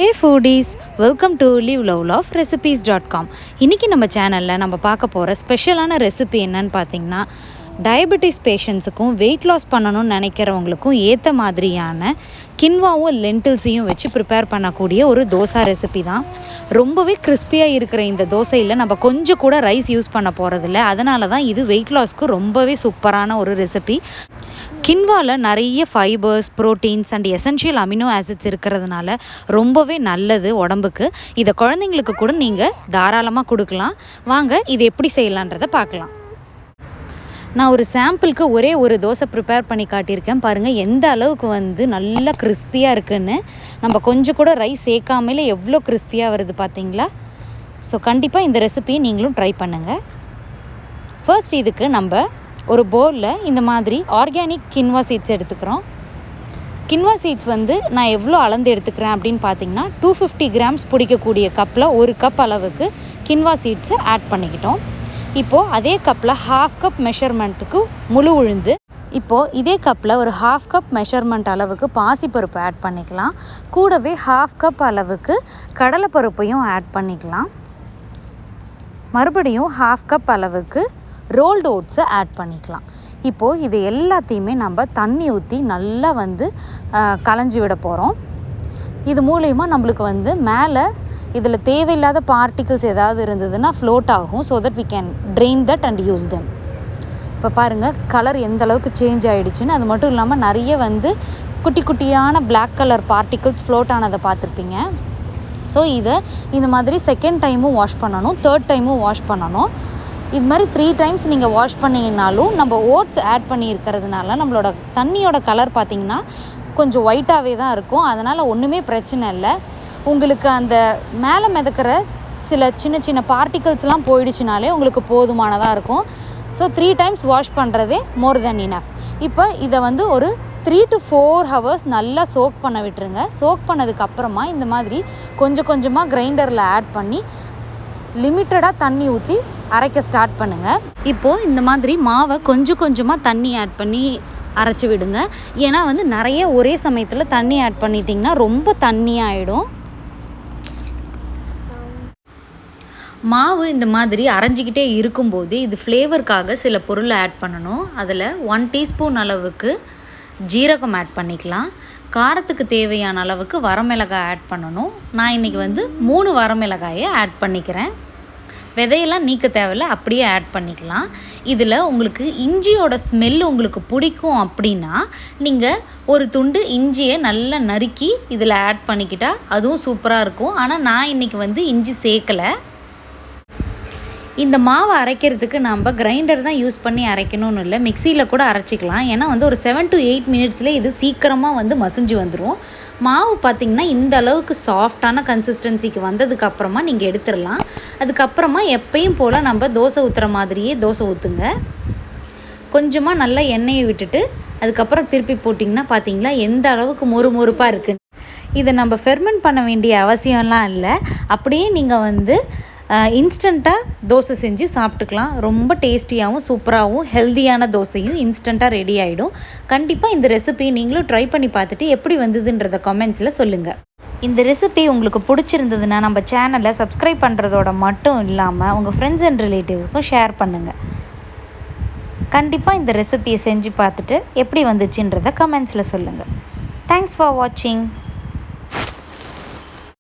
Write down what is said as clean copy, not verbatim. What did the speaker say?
Hey foodies, welcome to liveloveloverecipes.com. இன்னைக்கு நம்ம சேனல்ல நம்ம பார்க்க போற ஸ்பெஷலான ரெசிபி என்னன்னு பாத்தீங்கன்னா டயபெட்டிஸ் பேஷண்ட்ஸுக்கும் வெயிட் லாஸ் பண்ணணும்னு நினைக்கிறவங்களுக்கும் ஏற்ற மாதிரியான கின்வாவும் லென்டில்ஸையும் வச்சு ப்ரிப்பேர் பண்ணக்கூடிய ஒரு தோசை ரெசிபி தான். ரொம்பவே கிறிஸ்பியாக இருக்கிற இந்த தோசையில் நம்ம கொஞ்சம் கூட ரைஸ் யூஸ் பண்ண போகிறதில்ல. அதனால தான் இது வெயிட் லாஸ்க்கு ரொம்பவே சூப்பரான ஒரு ரெசிபி. கின்வாவில் நிறைய fibres, proteins and essential amino acids இருக்கிறதுனால ரொம்பவே நல்லது உடம்புக்கு. இதை குழந்தைங்களுக்கு கூட நீங்கள் தாராளமாக கொடுக்கலாம். வாங்க இது எப்படி செய்யலான்றதை பார்க்கலாம். நான் ஒரு சாம்பிளுக்கு ஒரே ஒரு தோசை ப்ரிப்பேர் பண்ணி காட்டியிருக்கேன். பாருங்கள் எந்த அளவுக்கு நல்லா கிறிஸ்பியாக இருக்குன்னு. நம்ம கொஞ்சம் கூட ரைஸ் சேர்க்காமலே எவ்வளோ கிறிஸ்பியாக வருது பார்த்தீங்களா? ஸோ கண்டிப்பாக இந்த ரெசிபியை நீங்களும் ட்ரை பண்ணுங்கள். ஃபர்ஸ்ட் இதுக்கு நம்ம ஒரு பவுலில் இந்த மாதிரி ஆர்கானிக் கின்வா சீட்ஸ் எடுத்துக்கிறோம். கின்வா சீட்ஸ் நான் எவ்வளோ அளந்து எடுத்துக்கிறேன் அப்படின்னு பார்த்தீங்கன்னா 250 கிராம்ஸ் பிடிக்கக்கூடிய கப்பில் ஒரு கப் அளவுக்கு கின்வா சீட்ஸை ஆட் பண்ணிக்கிட்டோம். இப்போது அதே கப்பில் 1/2 கப் மெஷர்மெண்ட்டுக்கு முழு உளுந்து, இப்போது இதே கப்பில் ஒரு 1/2 கப் மெஷர்மெண்ட் அளவுக்கு பாசிப்பருப்பு ஆட் பண்ணிக்கலாம். கூடவே 1/2 கப் அளவுக்கு கடலைப்பருப்பையும் ஆட் பண்ணிக்கலாம். மறுபடியும் 1/2 கப் அளவுக்கு ரோல்டு ஓட்ஸை ஆட் பண்ணிக்கலாம். இப்போது இது எல்லாத்தையுமே நம்ம தண்ணி ஊற்றி நல்லா களைஞ்சி விட போகிறோம். இது மூலயமா நம்மளுக்கு மேலே இதில் தேவையில்லாத பார்ட்டிகிள்ஸ் ஏதாவது இருந்ததுன்னா ஃப்ளோட் ஆகும். So that we can train that and use them. இப்போ பாருங்கள் கலர் எந்த அளவுக்கு சேஞ்ச் ஆகிடுச்சின்னு. அது மட்டும் இல்லாமல் நிறைய குட்டி குட்டியான பிளாக் கலர் பார்ட்டிகிள்ஸ் ஃப்ளோட் ஆனதை பார்த்துருப்பீங்க. ஸோ இதை இந்த மாதிரி செகண்ட் டைமும் வாஷ் பண்ணணும், தேர்ட் டைமும் வாஷ் பண்ணணும். இது மாதிரி 3 டைம்ஸ் நீங்கள் வாஷ் பண்ணிங்கனாலும் நம்ம ஓட்ஸ் ஆட் பண்ணியிருக்கிறதுனால நம்மளோட தண்ணியோட கலர் பார்த்திங்கன்னா கொஞ்சம் ஒயிட்டாகவே தான் இருக்கும். அதனால் ஒன்றுமே பிரச்சனை இல்லை. உங்களுக்கு அந்த மேலே மிதக்கிற சில சின்ன சின்ன பார்ட்டிகல்ஸ்லாம் போயிடுச்சுனாலே உங்களுக்கு போதுமானதாக இருக்கும். ஸோ 3 டைம்ஸ் வாஷ் பண்ணுறதே மோர் தென் இனஃப். இப்போ இதை ஒரு 3 to 4 ஹவர்ஸ் நல்லா சோக் பண்ண விட்டுருங்க. சோக் பண்ணதுக்கப்புறமா இந்த மாதிரி கொஞ்சம் கொஞ்சமாக கிரைண்டரில் ஆட் பண்ணி லிமிட்டடாக தண்ணி ஊற்றி அரைக்க ஸ்டார்ட் பண்ணுங்கள். இப்போது இந்த மாதிரி மாவை கொஞ்சம் கொஞ்சமாக தண்ணி ஆட் பண்ணி அரைச்சி விடுங்க. ஏன்னா நிறைய ஒரே சமயத்தில் தண்ணி ஆட் பண்ணிட்டிங்கன்னா ரொம்ப தண்ணியாகிடும். மாவு இந்த மாதிரி அரைஞ்சிக்கிட்டே இருக்கும்போது இது ஃப்ளேவருக்காக சில பொருளை ஆட் பண்ணணும். அதில் 1 டீஸ்பூன் அளவுக்கு ஜீரகம் ஆட் பண்ணிக்கலாம். காரத்துக்கு தேவையான அளவுக்கு வரமிளகாய் ஆட் பண்ணணும். நான் இன்றைக்கி 3 வரமிளகாயை ஆட் பண்ணிக்கிறேன். விதையெல்லாம் நீக்க தேவையில்லை, அப்படியே ஆட் பண்ணிக்கலாம். இதில் உங்களுக்கு இஞ்சியோட ஸ்மெல் உங்களுக்கு பிடிக்கும் அப்படின்னா நீங்கள் ஒரு துண்டு இஞ்சியை நல்லா நறுக்கி இதில் ஆட் பண்ணிக்கிட்டால் அதுவும் சூப்பராக இருக்கும். ஆனால் நான் இன்றைக்கி இஞ்சி சேர்க்கலை. இந்த மாவை அரைக்கிறதுக்கு நம்ம கிரைண்டர் தான் யூஸ் பண்ணி அரைக்கணும்னு இல்லை, மிக்சியில் கூட அரைச்சிக்கலாம். ஏன்னா ஒரு 7 to 8 மினிட்ஸில் இது சீக்கிரமாக மசிஞ்சு வந்துடும். மாவு பார்த்திங்கன்னா இந்த அளவுக்கு சாஃப்டான கன்சிஸ்டன்சிக்கு வந்ததுக்கப்புறமா நீங்கள் எடுத்துடலாம். அதுக்கப்புறமா எப்பயும் போல் நம்ம தோசை ஊற்றுற மாதிரியே தோசை ஊற்றுங்க. கொஞ்சமாக நல்லா எண்ணெயை விட்டுட்டு அதுக்கப்புறம் திருப்பி போட்டிங்கன்னா பார்த்திங்களா எந்த அளவுக்கு மொறுமொறுப்பாக இருக்குது. இதை நம்ம ஃபெர்மெண்ட் பண்ண வேண்டிய அவசியம்லாம் இல்லை. அப்படியே நீங்கள் இன்ஸ்டண்ட்டாக தோசை செஞ்சு சாப்பிட்டுக்கலாம். ரொம்ப டேஸ்டியாகவும் சூப்பராகவும் ஹெல்த்தியான தோசையும் இன்ஸ்டண்ட்டாக ரெடி ஆகிடும். கண்டிப்பாக இந்த ரெசிபியை நீங்களும் ட்ரை பண்ணி பார்த்துட்டு எப்படி வந்ததுன்றத கமெண்ட்ஸில் சொல்லுங்கள். இந்த ரெசிபி உங்களுக்கு பிடிச்சிருந்ததுன்னா நம்ம சேனலை சப்ஸ்கிரைப் பண்ணுறதோட மட்டும் இல்லாமல் உங்கள் ஃப்ரெண்ட்ஸ் அண்ட் ரிலேட்டிவ்ஸ்க்கும் ஷேர் பண்ணுங்கள். கண்டிப்பாக இந்த ரெசிபியை செஞ்சு பார்த்துட்டு எப்படி வந்துச்சுன்றத கமெண்ட்ஸில் சொல்லுங்கள். தேங்க்ஸ் ஃபார் வாட்சிங்.